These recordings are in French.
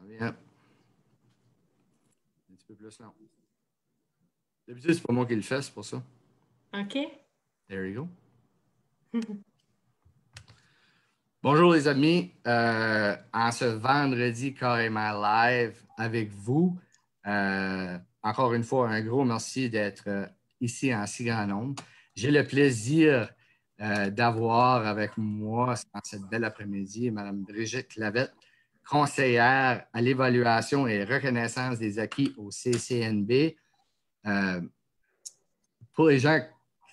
Bien. Un petit peu plus long. D'habitude, c'est pas moi qui le fais, c'est pour ça. OK. There you go. Bonjour les amis. En ce vendredi carrément live avec vous. Encore une fois, un gros merci d'être ici en si grand nombre. J'ai le plaisir d'avoir avec moi en cette belle après-midi Mme Brigitte Clavette, conseillère à l'évaluation et reconnaissance des acquis au CCNB. Pour les gens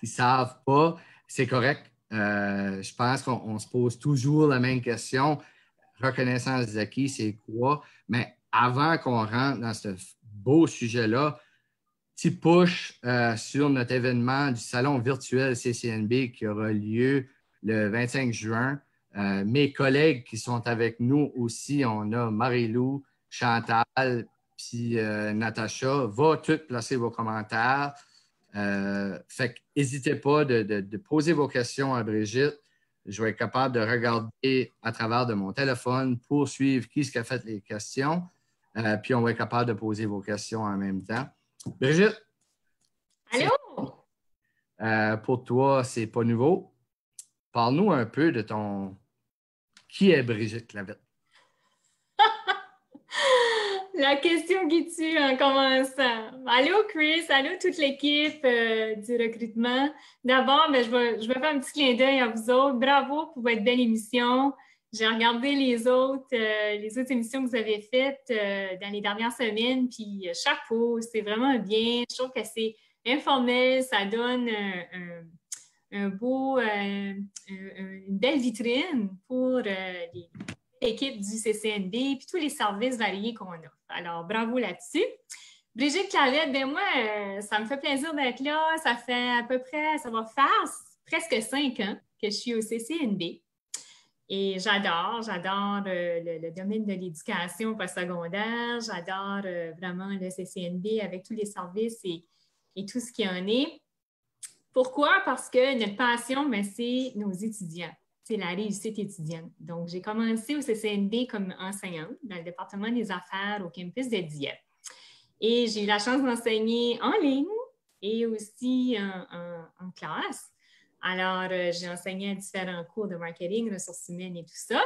qui ne savent pas, c'est correct. Je pense qu'on se pose toujours la même question. Reconnaissance des acquis, c'est quoi? Mais avant qu'on rentre dans ce beau sujet-là, petit push sur notre événement du salon virtuel CCNB qui aura lieu le 25 juin. Mes collègues qui sont avec nous aussi, on a Marie-Lou, Chantal, puis Natacha. Va toutes placer vos commentaires. Fait que n'hésitez pas de poser vos questions à Brigitte. Je vais être capable de regarder à travers de mon téléphone pour suivre qui a fait les questions. Puis on va être capable de poser vos questions en même temps. Brigitte? Allô? Pour toi, c'est pas nouveau. Parle-nous un peu de ton... Qui est Brigitte Clavette? La question qui tue en commençant. Allô Chris, allô toute l'équipe du recrutement. D'abord, je vais faire un petit clin d'œil à vous autres. Bravo pour votre belle émission. J'ai regardé les autres émissions que vous avez faites dans les dernières semaines, puis chapeau, c'est vraiment bien. Je trouve que c'est informel, ça donne une belle vitrine pour l'équipe du CCNB puis tous les services variés qu'on a. Alors, bravo là-dessus. Brigitte Clavette, moi, ça me fait plaisir d'être là. Ça fait à peu près, ça va faire presque 5 ans que je suis au CCNB. Et j'adore le domaine de l'éducation postsecondaire. J'adore vraiment le CCNB avec tous les services et tout ce qui en est. Pourquoi? Parce que notre passion, c'est nos étudiants. C'est la réussite étudiante. Donc, j'ai commencé au CCNB comme enseignante dans le département des affaires au campus de Dieppe. Et j'ai eu la chance d'enseigner en ligne et aussi en classe. Alors, j'ai enseigné à différents cours de marketing, ressources humaines et tout ça.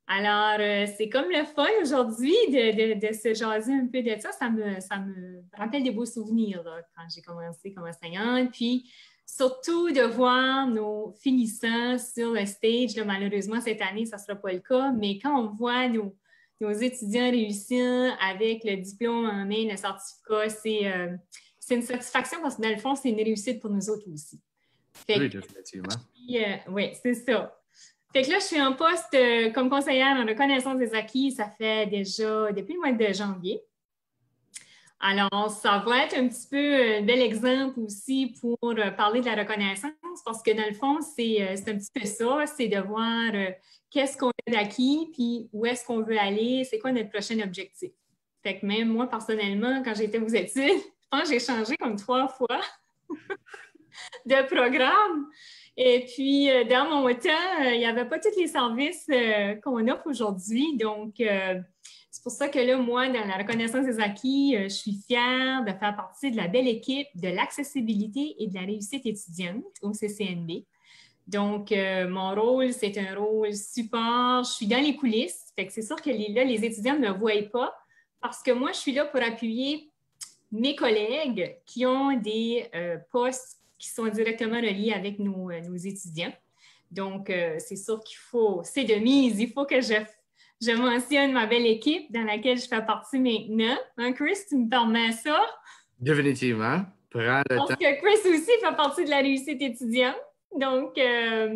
Alors, c'est comme le fun aujourd'hui de se jaser un peu de ça. Ça me rappelle des beaux souvenirs là, quand j'ai commencé comme enseignante. Puis, surtout de voir nos finissants sur le stage. Là, malheureusement, cette année, ça ne sera pas le cas, mais quand on voit nos étudiants réussir avec le diplôme en main, le certificat, c'est une satisfaction parce que dans le fond, c'est une réussite pour nous autres aussi. Oui, définitivement. Oui, c'est ça. Fait que là, je suis en poste comme conseillère en reconnaissance des acquis. Ça fait déjà depuis le mois de janvier. Alors, ça va être un petit peu un bel exemple aussi pour parler de la reconnaissance parce que dans le fond, c'est un petit peu ça, c'est de voir qu'est-ce qu'on a d'acquis, puis où est-ce qu'on veut aller, c'est quoi notre prochain objectif. Fait que même moi, personnellement, quand j'étais aux études, je pense que j'ai changé comme 3 fois de programme. Et puis, dans mon temps, il n'y avait pas tous les services qu'on offre aujourd'hui. Donc, c'est pour ça que là, moi, dans la reconnaissance des acquis, je suis fière de faire partie de la belle équipe de l'accessibilité et de la réussite étudiante au CCNB. Donc, mon rôle, c'est un rôle support. Je suis dans les coulisses. Fait que c'est sûr que là, les étudiants ne me voient pas parce que moi, je suis là pour appuyer mes collègues qui ont des postes qui sont directement reliés avec nos étudiants. Donc, c'est sûr c'est de mise, il faut que je mentionne ma belle équipe dans laquelle je fais partie maintenant. Hein, Chris, tu me permets ça? Définitivement. Prends le temps. Parce que Chris aussi fait partie de la réussite étudiante. Donc, à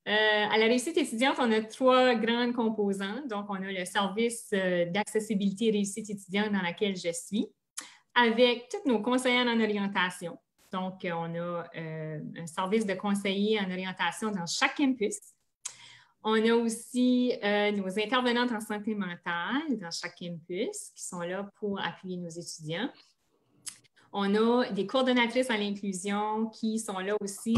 la réussite étudiante, on a 3 grandes composantes. Donc, on a le service d'accessibilité et réussite étudiante dans laquelle je suis, avec toutes nos conseillères en orientation. Donc, on a un service de conseiller en orientation dans chaque campus. On a aussi nos intervenantes en santé mentale dans chaque campus qui sont là pour appuyer nos étudiants. On a des coordonnatrices en l'inclusion qui sont là aussi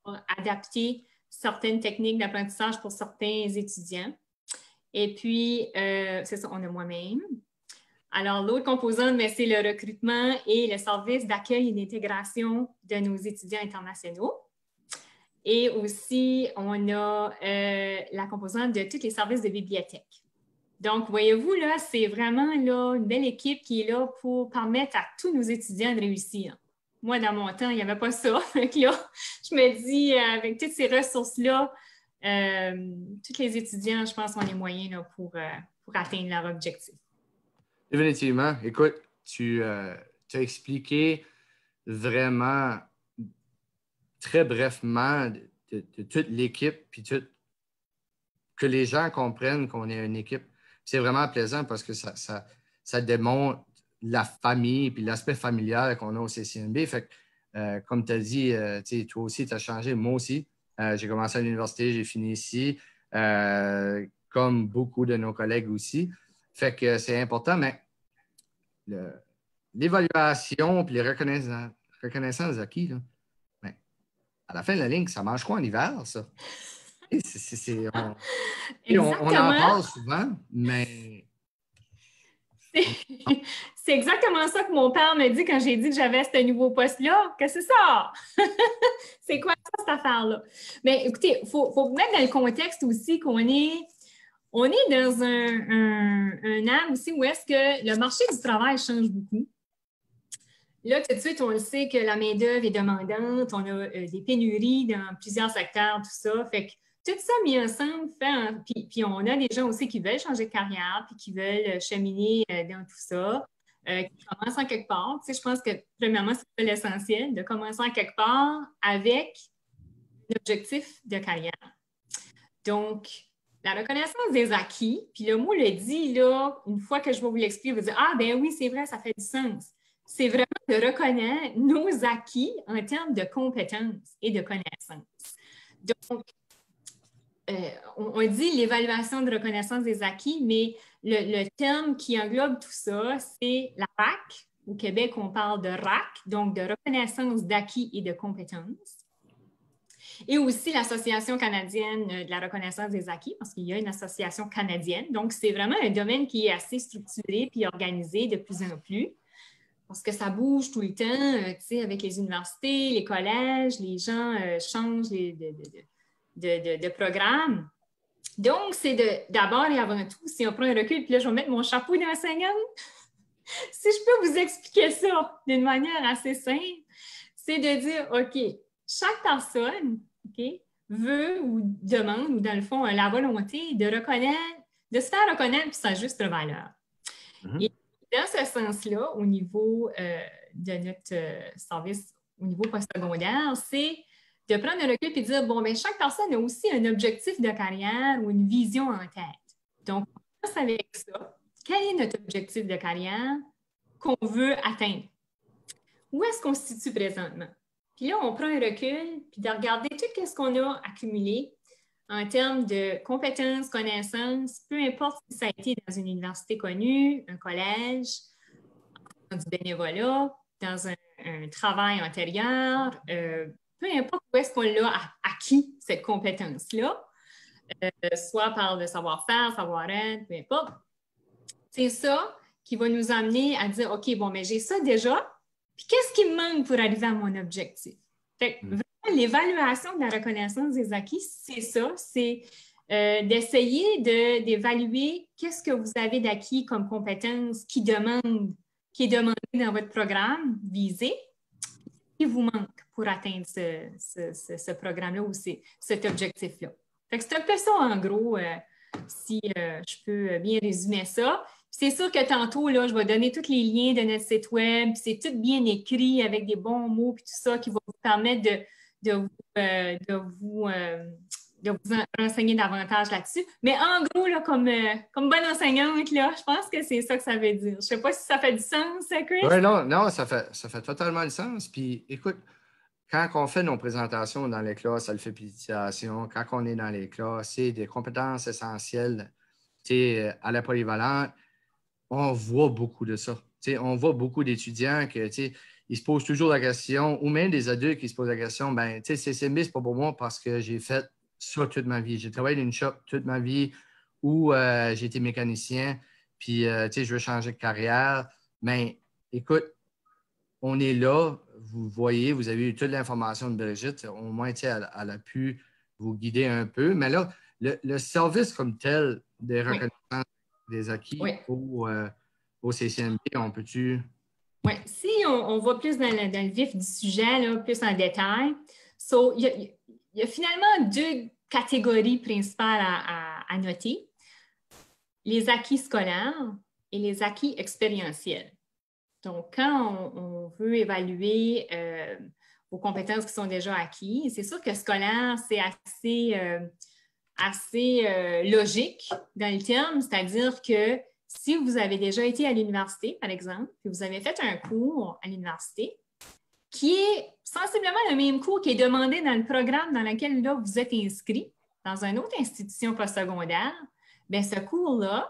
pour adapter certaines techniques d'apprentissage pour certains étudiants. Et puis, c'est ça, on a moi-même. Alors, l'autre composante, c'est le recrutement et le service d'accueil et d'intégration de nos étudiants internationaux. Et aussi, on a la composante de tous les services de bibliothèque. Donc, voyez-vous, là, c'est vraiment là, une belle équipe qui est là pour permettre à tous nos étudiants de réussir. Moi, dans mon temps, il n'y avait pas ça. Donc là, je me dis, avec toutes ces ressources-là, tous les étudiants, je pense, ont les moyens là, pour atteindre leur objectif. Définitivement. Écoute, tu as expliqué vraiment très brièvement de toute l'équipe, puis que les gens comprennent qu'on est une équipe. C'est vraiment plaisant parce que ça démontre la famille puis l'aspect familial qu'on a au CCNB. Fait que, comme tu as dit, toi aussi, tu as changé, moi aussi. J'ai commencé à l'université, j'ai fini ici, comme beaucoup de nos collègues aussi. Fait que c'est important, mais l'évaluation et les reconnaissances acquis, là, ben, à la fin de la ligne, ça mange quoi en hiver, ça? On en parle souvent, mais... C'est exactement ça que mon père m'a dit quand j'ai dit que j'avais ce nouveau poste-là. Que c'est ça? C'est quoi ça, cette affaire-là? Mais écoutez, il faut mettre dans le contexte aussi qu'on est dans un âme aussi où est-ce que le marché du travail change beaucoup. Là, tout de suite, on le sait que la main-d'œuvre est demandante, on a des pénuries dans plusieurs secteurs, tout ça. Fait que tout ça mis ensemble puis on a des gens aussi qui veulent changer de carrière, puis qui veulent cheminer dans tout ça, qui commencent en quelque part. Tu sais, je pense que, premièrement, c'est l'essentiel, de commencer en quelque part avec un objectif de carrière. Donc, la reconnaissance des acquis, puis le mot le dit, là, une fois que je vais vous l'expliquer, vous dire « Ah, ben oui, c'est vrai, ça fait du sens ». C'est vraiment de reconnaître nos acquis en termes de compétences et de connaissances. Donc, on dit l'évaluation de reconnaissance des acquis, mais le terme qui englobe tout ça, c'est la RAC. Au Québec, on parle de RAC, donc de reconnaissance d'acquis et de compétences. Et aussi l'Association canadienne de la reconnaissance des acquis, parce qu'il y a une association canadienne. Donc, c'est vraiment un domaine qui est assez structuré puis organisé de plus en plus. Parce que ça bouge tout le temps, tu sais, avec les universités, les collèges, les gens changent de programme. Donc, c'est d'abord et avant tout, si on prend un recul, puis là, je vais mettre mon chapeau d'enseignante, si je peux vous expliquer ça d'une manière assez simple, c'est de dire, OK, chaque personne, OK, veut ou demande, ou dans le fond, la volonté de reconnaître, de se faire reconnaître pour sa juste valeur. Et dans ce sens-là, au niveau de notre service, au niveau postsecondaire, c'est de prendre un recul et de dire, bon, bien, chaque personne a aussi un objectif de carrière ou une vision en tête. Donc, on commence avec ça. Quel est notre objectif de carrière qu'on veut atteindre? Où est-ce qu'on se situe présentement? Puis là, on prend un recul, puis de regarder tout ce qu'on a accumulé en termes de compétences, connaissances, peu importe si ça a été dans une université connue, un collège, dans du bénévolat, dans un travail antérieur, peu importe où est-ce qu'on l'a acquis, cette compétence-là, soit par le savoir-faire, savoir-être, peu importe. C'est ça qui va nous amener à dire, OK, bon, mais j'ai ça déjà, puis qu'est-ce qui me manque pour arriver à mon objectif? Fait que, vraiment, l'évaluation de la reconnaissance des acquis, c'est ça, c'est d'essayer d'évaluer qu'est-ce que vous avez d'acquis comme compétence qui est demandé dans votre programme visé, qui vous manque pour atteindre ce programme-là ou cet objectif-là. Fait que c'est un peu ça, en gros, si je peux bien résumer ça. C'est sûr que tantôt, là, je vais donner tous les liens de notre site web, puis c'est tout bien écrit avec des bons mots, puis tout ça qui va vous permettre de vous renseigner davantage là-dessus. Mais en gros, là, comme bonne enseignante, là, je pense que c'est ça que ça veut dire. Je ne sais pas si ça fait du sens, Chris? Oui, non, ça fait totalement du sens. Puis écoute, quand on fait nos présentations dans les classes alphabétisation, quand on est dans les classes, c'est des compétences essentielles à la polyvalente, on voit beaucoup de ça. On voit beaucoup d'étudiants qui ils se posent toujours la question, ou même des adultes qui se posent la question, c'est pas pour moi parce que j'ai fait ça toute ma vie. J'ai travaillé dans une shop toute ma vie, ou j'ai été mécanicien, puis je veux changer de carrière. Mais écoute, on est là, vous voyez, vous avez eu toute l'information de Brigitte, au moins elle a pu vous guider un peu. Mais là, le service comme tel des reconnaissances des acquis Oui. au CCNB, on peut-tu... Oui, si on va plus dans le vif du sujet, là, plus en détail, il y a finalement deux catégories principales à noter, les acquis scolaires et les acquis expérientiels. Donc, quand on veut évaluer vos compétences qui sont déjà acquises, c'est sûr que scolaire, c'est assez logique dans le terme, c'est-à-dire que si vous avez déjà été à l'université, par exemple, puis vous avez fait un cours à l'université qui est sensiblement le même cours qui est demandé dans le programme dans lequel là, vous êtes inscrit dans une autre institution postsecondaire, bien, ce cours-là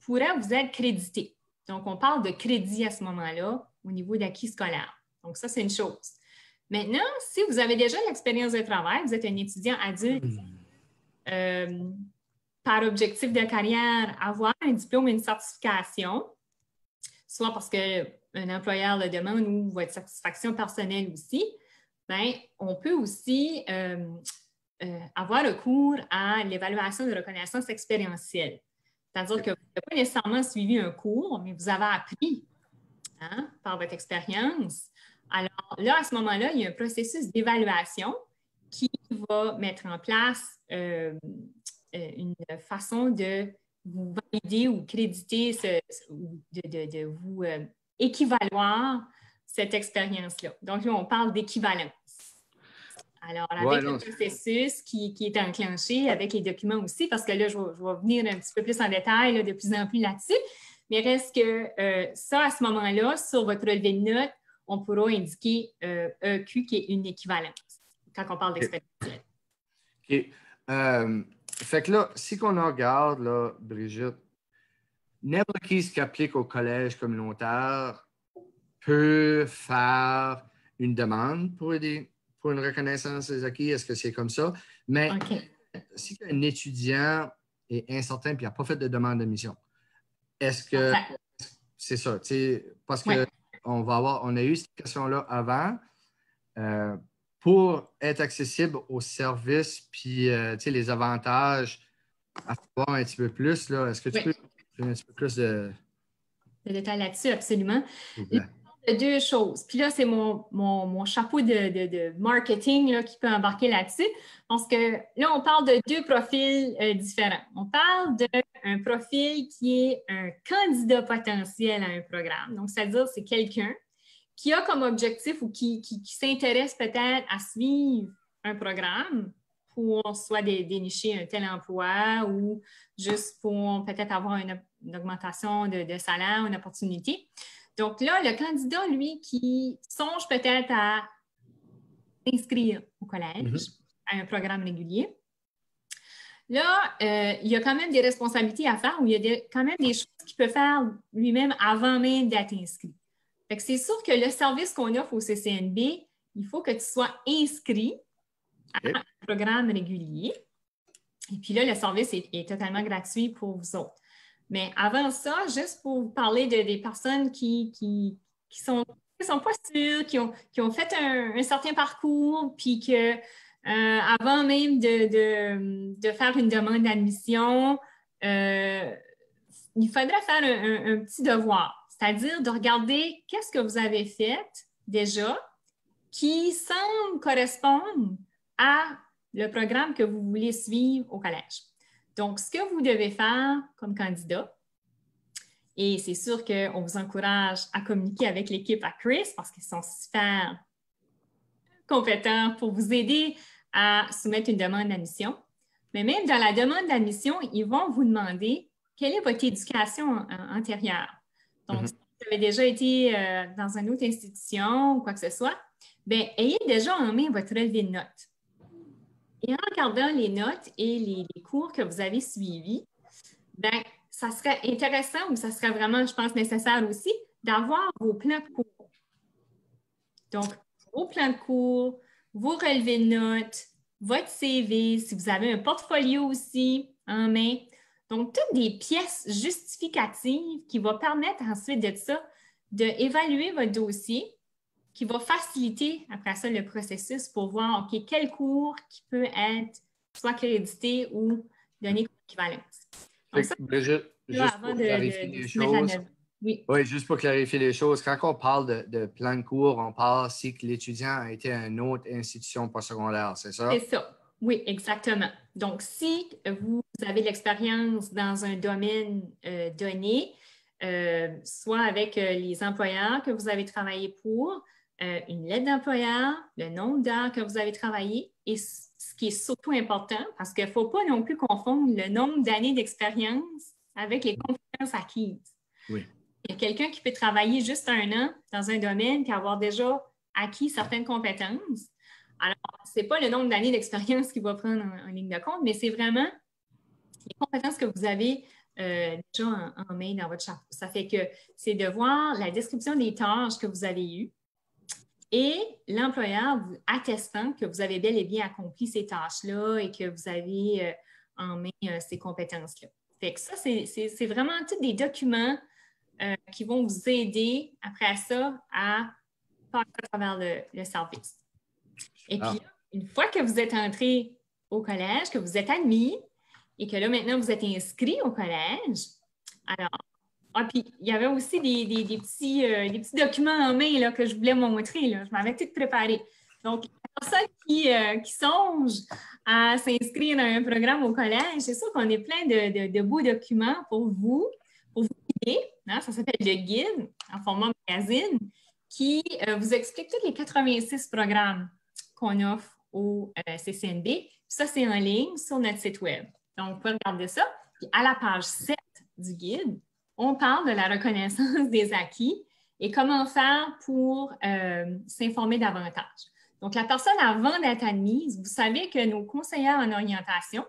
pourrait vous être crédité. Donc, on parle de crédit à ce moment-là au niveau d'acquis scolaire. Donc, ça, c'est une chose. Maintenant, si vous avez déjà l'expérience de travail, vous êtes un étudiant adulte, par objectif de carrière, avoir un diplôme, une certification, soit parce qu'un employeur le demande ou votre satisfaction personnelle aussi, bien, on peut aussi avoir recours à l'évaluation de reconnaissance expérientielle. C'est-à-dire que vous n'avez pas nécessairement suivi un cours, mais vous avez appris par votre expérience. Alors là, à ce moment-là, il y a un processus d'évaluation qui va mettre en place une façon de vous valider ou créditer, de vous équivaloir cette expérience-là. Donc là, on parle d'équivalence. Alors, avec le processus qui est enclenché, avec les documents aussi, parce que là, je vais venir un petit peu plus en détail là, de plus en plus là-dessus, mais reste que ça, à ce moment-là, sur votre relevé de notes, on pourra indiquer EQ qui est une équivalence quand on parle d'expérience. OK. Fait que là, si on regarde, là, Brigitte, n'importe qui qui applique au collège communautaire peut faire une demande pour une reconnaissance des acquis. Est-ce que c'est comme ça? Mais si un étudiant est incertain et n'a pas fait de demande d'admission, est-ce que c'est ça? Parce que on a eu cette question-là avant. Pour être accessible aux services puis les avantages à savoir un petit peu plus, là, est-ce que tu peux donner un petit peu plus de détails là-dessus? Absolument. Deux choses. Puis là, c'est mon chapeau de marketing là, qui peut embarquer là-dessus. Parce que là, on parle de deux profils différents. On parle d'un profil qui est un candidat potentiel à un programme. Donc, c'est-à-dire c'est quelqu'un qui a comme objectif ou qui s'intéresse peut-être à suivre un programme pour soit dénicher un tel emploi ou juste pour peut-être avoir une augmentation de salaire, une opportunité. Donc là, le candidat, lui, qui songe peut-être à s'inscrire au collège, à un programme régulier, là, il y a quand même des responsabilités à faire ou il y a quand même des choses qu'il peut faire lui-même avant même d'être inscrit. Fait que c'est sûr que le service qu'on offre au CCNB, il faut que tu sois inscrit à un programme régulier. Et puis là, le service est totalement gratuit pour vous autres. Mais avant ça, juste pour vous parler des personnes qui sont pas sûres, qui ont fait un certain parcours, puis que avant même de faire une demande d'admission, il faudrait faire un petit devoir, c'est-à-dire de regarder qu'est-ce que vous avez fait déjà qui semble correspondre à le programme que vous voulez suivre au collège. Donc, ce que vous devez faire comme candidat, et c'est sûr qu'on vous encourage à communiquer avec l'équipe à CRIS parce qu'ils sont super compétents pour vous aider à soumettre une demande d'admission. Mais même dans la demande d'admission, ils vont vous demander quelle est votre éducation antérieure. Donc, si vous avez déjà été dans une autre institution ou quoi que ce soit, bien, ayez déjà en main votre relevé de notes. Et en regardant les notes et les cours que vous avez suivis, bien, ça serait intéressant ou ça serait vraiment, je pense, nécessaire aussi d'avoir vos plans de cours. Donc, vos plans de cours, vos relevés de notes, votre CV, si vous avez un portfolio aussi en main. Donc, toutes des pièces justificatives qui vont permettre ensuite de ça d'évaluer votre dossier, qui va faciliter après ça le processus pour voir, OK, quel cours qui peut être soit crédité ou donné comme équivalence. Donc, ça, Brigitte, juste pour clarifier les choses. Oui. Oui, juste pour clarifier les choses, quand on parle de plan de cours, on parle si que l'étudiant a été à une autre institution postsecondaire, c'est ça? C'est ça. Oui, exactement. Donc, si vous avez l'expérience dans un domaine donné, soit avec les employeurs que vous avez travaillé pour, une lettre d'employeur, le nombre d'heures que vous avez travaillé et ce qui est surtout important, parce qu'il ne faut pas non plus confondre le nombre d'années d'expérience avec les compétences acquises. Oui. Il y a quelqu'un qui peut travailler juste 1 an dans un domaine et avoir déjà acquis certaines compétences. Alors, ce n'est pas le nombre d'années d'expérience qu'il va prendre en ligne de compte, mais c'est vraiment les compétences que vous avez déjà en main dans votre chapeau. Ça fait que c'est de voir la description des tâches que vous avez eues et l'employeur vous attestant que vous avez bel et bien accompli ces tâches-là et que vous avez en main ces compétences-là. Fait que ça, c'est vraiment tous des documents qui vont vous aider après ça à passer à travers le service. Et puis, une fois que vous êtes entré au collège, que vous êtes admis et que là, maintenant, vous êtes inscrit au collège, alors, puis il y avait aussi des petits documents en main là, que je voulais montrer. Là. Je m'avais tout préparé. Donc, les personnes qui songent à s'inscrire dans un programme au collège, c'est sûr qu'on est plein de beaux documents pour vous guider. Hein? Ça s'appelle le guide en format magazine qui vous explique tous les 86 programmes qu'on offre au CCNB. Ça, c'est en ligne sur notre site web. Donc, vous pouvez regarder ça. Puis à la page 7 du guide, on parle de la reconnaissance des acquis et comment faire pour s'informer davantage. Donc, la personne, avant d'être admise, vous savez que nos conseillères en orientation,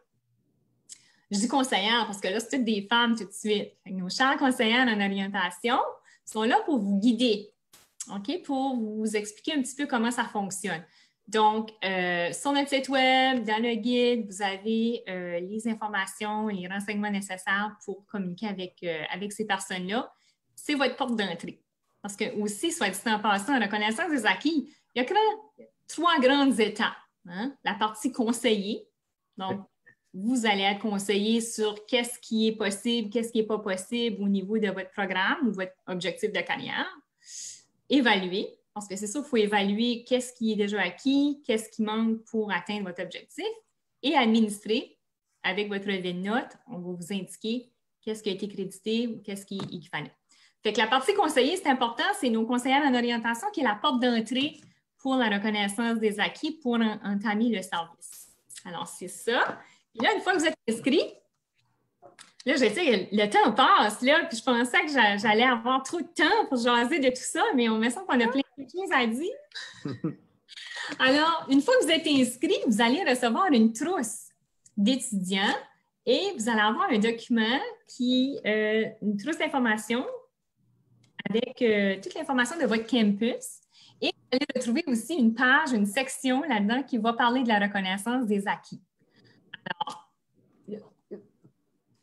je dis conseillères parce que là, c'est toutes des femmes tout de suite. Nos chères conseillères en orientation sont là pour vous guider, OK, pour vous expliquer un petit peu comment ça fonctionne. Donc, sur notre site web, dans le guide, vous avez les informations, les renseignements nécessaires pour communiquer avec ces personnes-là. C'est votre porte d'entrée. Parce que aussi, soit dit en passant, en reconnaissance des acquis, il y a que 3 grandes étapes. Hein? La partie conseiller. Donc, vous allez être conseillé sur qu'est-ce qui est possible, qu'est-ce qui n'est pas possible au niveau de votre programme ou votre objectif de carrière. Évaluer. Parce que c'est sûr, il faut évaluer qu'est-ce qui est déjà acquis, qu'est-ce qui manque pour atteindre votre objectif et administrer avec votre relevé de notes. On va vous indiquer qu'est-ce qui a été crédité ou qu'est-ce qui est équivalent. Fait que la partie conseiller, c'est important, c'est nos conseillères en orientation qui est la porte d'entrée pour la reconnaissance des acquis pour entamer le service. Alors, c'est ça. Puis là, une fois que vous êtes inscrit, là, je sais, le temps passe, là, puis je pensais que j'allais avoir trop de temps pour jaser de tout ça, mais on me semble qu'on a plein de choses à dire. Alors, une fois que vous êtes inscrit, vous allez recevoir une trousse d'étudiants et vous allez avoir un document une trousse d'informations avec toute l'information de votre campus. Et vous allez retrouver aussi une page, une section là-dedans qui va parler de la reconnaissance des acquis. Alors,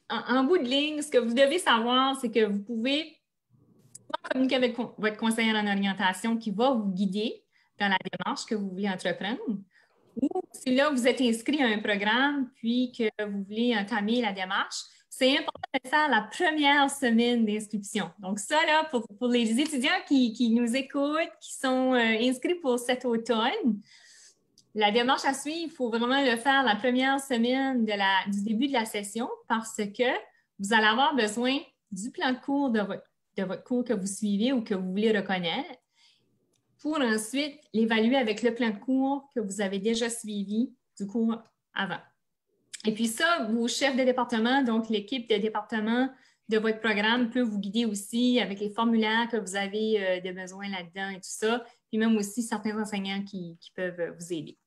en bout de ligne, ce que vous devez savoir, c'est que vous pouvez communiquer avec votre conseillère en orientation qui va vous guider dans la démarche que vous voulez entreprendre. Ou si là, vous êtes inscrit à un programme puis que vous voulez entamer la démarche, c'est important de faire la première semaine d'inscription. Donc ça, là, pour les étudiants qui nous écoutent, qui sont inscrits pour cet automne, la démarche à suivre, il faut vraiment le faire la première semaine du début de la session parce que vous allez avoir besoin du plan de cours de votre cours que vous suivez ou que vous voulez reconnaître pour ensuite l'évaluer avec le plan de cours que vous avez déjà suivi du cours avant. Et puis ça, vos chefs de département, donc l'équipe de département de votre programme peut vous guider aussi avec les formulaires que vous avez de besoin là-dedans et tout ça, puis même aussi certains enseignants qui peuvent vous aider.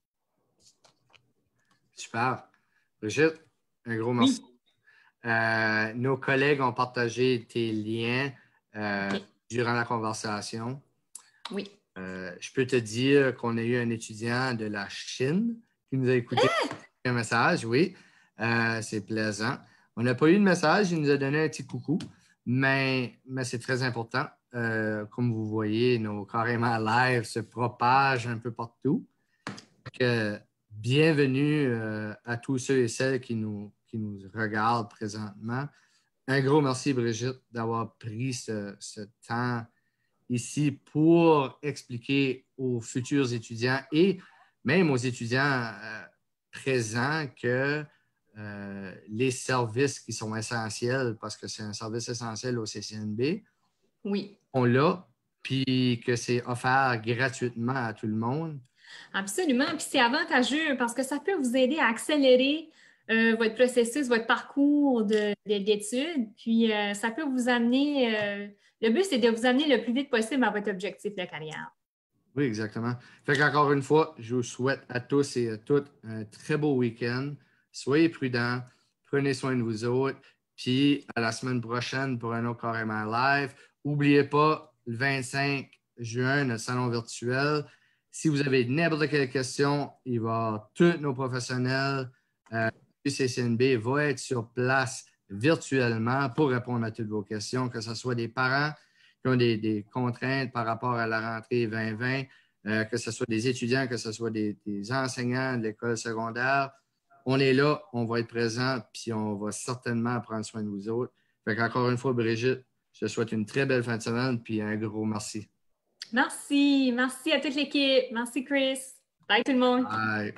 Super. Brigitte, un gros merci. Oui. Nos collègues ont partagé tes liens durant la conversation. Oui. Je peux te dire qu'on a eu un étudiant de la Chine qui nous a écouté un message, oui. C'est plaisant. On n'a pas eu de message, il nous a donné un petit coucou, mais c'est très important. Comme vous voyez, nos carrément live se propagent un peu partout. Donc, bienvenue à tous ceux et celles qui nous regardent présentement. Un gros merci, Brigitte, d'avoir pris ce temps ici pour expliquer aux futurs étudiants et même aux étudiants présents que les services qui sont essentiels, parce que c'est un service essentiel au CCNB, Oui. on l'a, puis que c'est offert gratuitement à tout le monde. Absolument. Puis c'est avantageux parce que ça peut vous aider à accélérer votre processus, votre parcours d'études. Puis ça peut vous amener, le but, c'est de vous amener le plus vite possible à votre objectif de carrière. Oui, exactement. Fait qu'encore une fois, je vous souhaite à tous et à toutes un très beau week-end. Soyez prudents, prenez soin de vous autres, puis à la semaine prochaine pour un autre carrément live. N'oubliez pas, le 25 juin, notre salon virtuel. Si vous avez n'importe quelle question, il va y avoir tous nos professionnels du CCNB vont être sur place virtuellement pour répondre à toutes vos questions, que ce soit des parents qui ont des contraintes par rapport à la rentrée 2020, que ce soit des étudiants, que ce soit des enseignants de l'école secondaire. On est là, on va être présent, puis on va certainement prendre soin de vous autres. Fait qu'encore une fois, Brigitte, je te souhaite une très belle fin de semaine, puis un gros merci. Merci. Merci à toute l'équipe. Merci, Chris. Bye tout le monde. Bye.